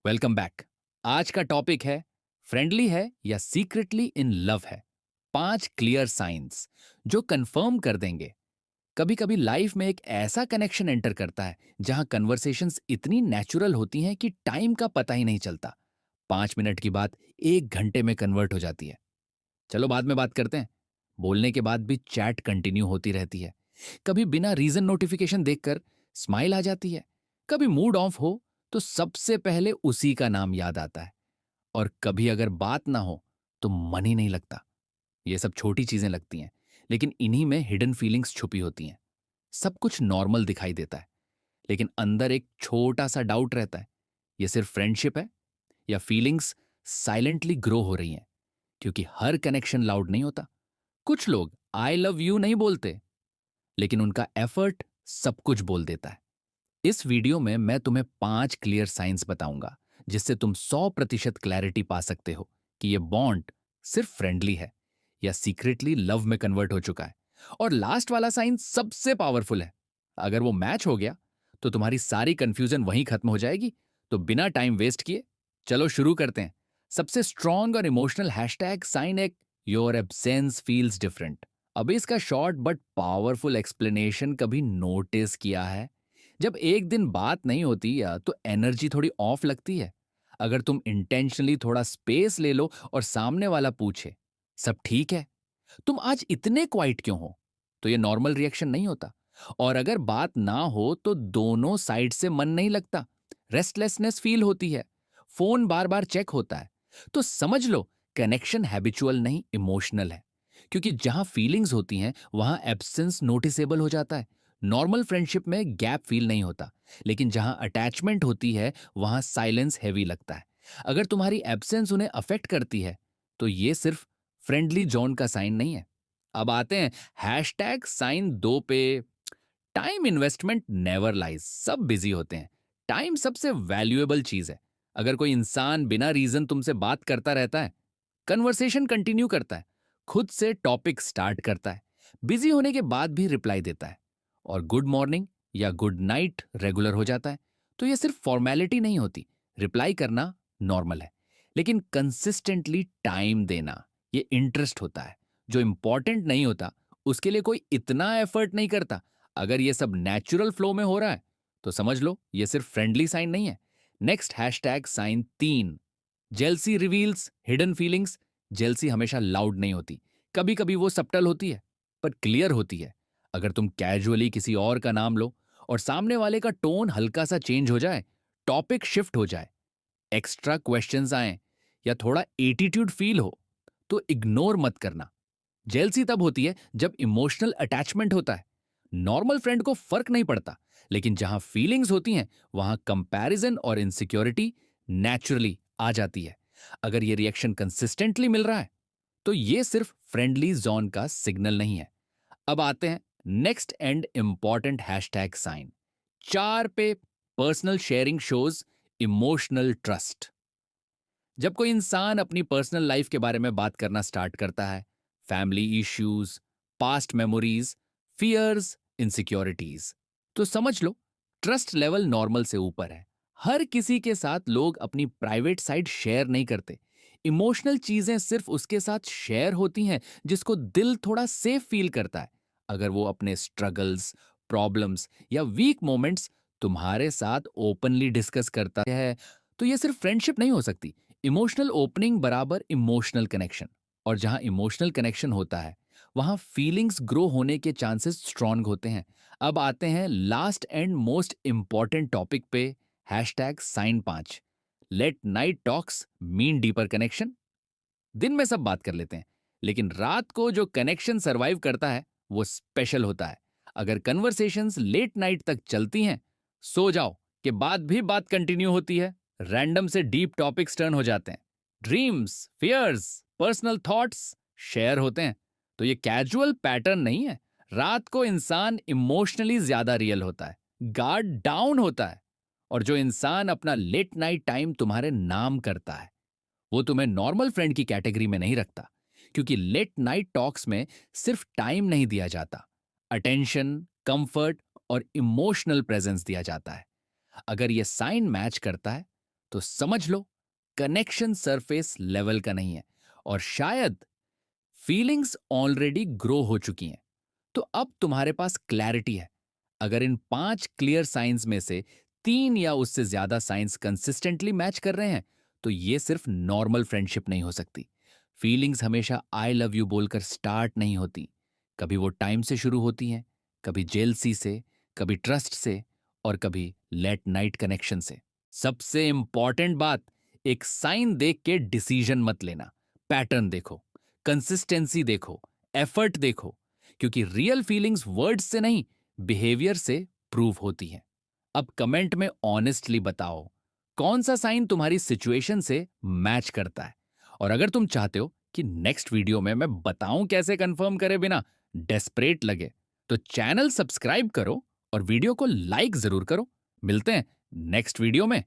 Welcome back. आज का topic है फ्रेंडली है या सीक्रेटली इन लव है। 5 क्लियर साइंस जो कंफर्म कर देंगे। कभी कभी लाइफ में एक ऐसा कनेक्शन एंटर करता है जहां कन्वर्सेशंस इतनी नेचुरल होती हैं कि टाइम का पता ही नहीं चलता। 5 मिनट की बात 1 घंटे में कन्वर्ट हो जाती है। चलो बाद में बात करते हैं। बोलने के बाद भी चैट कंटिन्यू होती रहती है। कभी बिना रीजन नोटिफिकेशन देखकर स्माइल आ जाती है। कभी मूड ऑफ हो तो सबसे पहले उसी का नाम याद आता है। और कभी अगर बात ना हो तो मन ही नहीं लगता। ये सब छोटी चीजें लगती हैं, लेकिन इन्हीं में हिडन फीलिंग्स छुपी होती हैं। सब कुछ नॉर्मल दिखाई देता है, लेकिन अंदर एक छोटा सा डाउट रहता है। ये सिर्फ फ्रेंडशिप है या फीलिंग्स साइलेंटली ग्रो हो रही हैं? क्योंकि हर कनेक्शन लाउड नहीं होता। कुछ लोग आई लव यू नहीं बोलते, लेकिन उनका एफर्ट सब कुछ बोल देता है। इस वीडियो में मैं तुम्हें 5 क्लियर साइंस बताऊंगा जिससे तुम 100% क्लैरिटी पा सकते हो कि ये बॉन्ड सिर्फ फ्रेंडली है या सीक्रेटली लव में कन्वर्ट हो चुका है। और लास्ट वाला साइन सबसे पावरफुल है। अगर वो मैच हो गया तो तुम्हारी सारी कंफ्यूजन वहीं खत्म हो जाएगी। तो बिना टाइम वेस्ट किए चलो शुरू करते हैं। सबसे स्ट्रॉन्ग और इमोशनल हैशटैग साइन एक, योर एब्सेंस फील्स डिफरेंट। अब इसका शॉर्ट बट पावरफुल एक्सप्लेनेशन कभी नोटिस किया है? जब एक दिन बात नहीं होती या तो एनर्जी थोड़ी ऑफ लगती है। अगर तुम इंटेंशनली थोड़ा स्पेस ले लो और सामने वाला पूछे सब ठीक है, तुम आज इतने क्वाइट क्यों हो, तो ये नॉर्मल रिएक्शन नहीं होता। और अगर बात ना हो तो दोनों साइड से मन नहीं लगता, रेस्टलेसनेस फील होती है, फोन बार बार चेक होता है। तो समझ लो कनेक्शन हैबिचुअल नहीं इमोशनल है। क्योंकि जहां फीलिंग्स होती हैं वहां एब्सेंस नोटिसेबल हो जाता है। नॉर्मल फ्रेंडशिप में गैप फील नहीं होता, लेकिन जहां अटैचमेंट होती है वहां साइलेंस हैवी लगता है। अगर तुम्हारी एब्सेंस उन्हें अफेक्ट करती है तो ये सिर्फ फ्रेंडली जोन का साइन नहीं है। अब आते हैं हैशटैग साइन 2 पे। Time investment never lies. सब बिजी होते हैं। टाइम सबसे वैल्यूएबल चीज है। अगर कोई इंसान बिना रीजन तुमसे बात करता रहता है, कन्वर्सेशन कंटिन्यू करता है, खुद से टॉपिक स्टार्ट करता है, बिजी होने के बाद भी रिप्लाई देता है, और गुड मॉर्निंग या गुड नाइट रेगुलर हो जाता है, तो ये सिर्फ फॉर्मेलिटी नहीं होती। रिप्लाई करना नॉर्मल है, लेकिन कंसिस्टेंटली टाइम देना ये इंटरेस्ट होता है। जो इंपॉर्टेंट नहीं होता उसके लिए कोई इतना एफर्ट नहीं करता। अगर ये सब नेचुरल फ्लो में हो रहा है तो समझ लो ये सिर्फ फ्रेंडली साइन नहीं है। Next hashtag sign 3, jealousy reveals hidden feelings. Jealousy हमेशा लाउड नहीं होती, कभी कभी वो सब्टल होती है पर क्लियर होती है। अगर तुम कैजुअली किसी और का नाम लो और सामने वाले का टोन हल्का सा चेंज हो जाए, टॉपिक शिफ्ट हो जाए, एक्स्ट्रा क्वेश्चंस आए या थोड़ा एटीट्यूड फील हो, तो इग्नोर मत करना। जेलसी तब होती है जब इमोशनल अटैचमेंट होता है। नॉर्मल फ्रेंड को फर्क नहीं पड़ता, लेकिन जहां फीलिंग्स होती हैं वहां कंपैरिजन और इनसिक्योरिटी नेचुरली आ जाती है। अगर ये रिएक्शन कंसिस्टेंटली मिल रहा है तो ये सिर्फ फ्रेंडली जोन का सिग्नल नहीं है। अब आते हैं next and important hashtag sign 4 पे। Personal sharing shows emotional trust. जब कोई इंसान अपनी पर्सनल लाइफ के बारे में बात करना स्टार्ट करता है, family issues, past memories, fears, insecurities, तो समझ लो ट्रस्ट लेवल नॉर्मल से ऊपर है। हर किसी के साथ लोग अपनी प्राइवेट साइड शेयर नहीं करते। इमोशनल चीजें सिर्फ उसके साथ शेयर होती हैं जिसको दिल थोड़ा सेफ फील करता है। अगर वो अपने स्ट्रगल्स, प्रॉब्लम्स या वीक मोमेंट्स तुम्हारे साथ ओपनली डिस्कस करता है, तो ये सिर्फ फ्रेंडशिप नहीं हो सकती। इमोशनल ओपनिंग बराबर इमोशनल कनेक्शन। और जहां इमोशनल कनेक्शन होता है वहां फीलिंग्स ग्रो होने के चांसेस स्ट्रांग होते हैं। अब आते हैं last and most important topic पे। Hashtag sign 5, late night talks mean deeper connection. दिन में सब बात कर लेते हैं, लेकिन रात को जो कनेक्शन सरवाइव करता है वो स्पेशल होता है। अगर कन्वर्सेशंस लेट नाइट तक चलती हैं, सो जाओ के बाद भी बात कंटिन्यू होती है, रैंडम से डीप टॉपिक्स टर्न हो जाते हैं, dreams, fears, personal thoughts share होते हैं, तो ये कैजुअल पैटर्न नहीं है। रात को इंसान इमोशनली ज्यादा रियल होता है, गार्ड डाउन होता है। और जो इंसान अपना लेट नाइट टाइम तुम्हारे नाम करता है वो तुम्हें नॉर्मल फ्रेंड की कैटेगरी में नहीं रखता। क्योंकि लेट नाइट टॉक्स में सिर्फ टाइम नहीं दिया जाता, अटेंशन, कंफर्ट और इमोशनल प्रेजेंस दिया जाता है। अगर ये साइन मैच करता है तो समझ लो कनेक्शन सरफेस लेवल का नहीं है और शायद फीलिंग्स ऑलरेडी ग्रो हो चुकी हैं। तो अब तुम्हारे पास क्लैरिटी है। अगर इन 5 क्लियर साइंस में से 3 या उससे ज्यादा साइंस कंसिस्टेंटली मैच कर रहे हैं, तो ये सिर्फ नॉर्मल फ्रेंडशिप नहीं हो सकती। फीलिंग्स हमेशा आई लव यू बोलकर स्टार्ट नहीं होती। कभी वो टाइम से शुरू होती हैं, कभी जेलसी से, कभी ट्रस्ट से और कभी लेट नाइट कनेक्शन से। सबसे इंपॉर्टेंट बात, एक साइन देख के डिसीजन मत लेना। पैटर्न देखो, कंसिस्टेंसी देखो, एफर्ट देखो, क्योंकि रियल फीलिंग्स वर्ड्स से नहीं, बिहेवियर से प्रूव होती हैं। अब कमेंट में ऑनेस्टली बताओ कौन सा साइन तुम्हारी सिचुएशन से मैच करता है। और अगर तुम चाहते हो कि नेक्स्ट वीडियो में मैं बताऊं कैसे कंफर्म करे बिना डेस्परेट लगे, तो चैनल सब्सक्राइब करो और वीडियो को लाइक जरूर करो। मिलते हैं नेक्स्ट वीडियो में।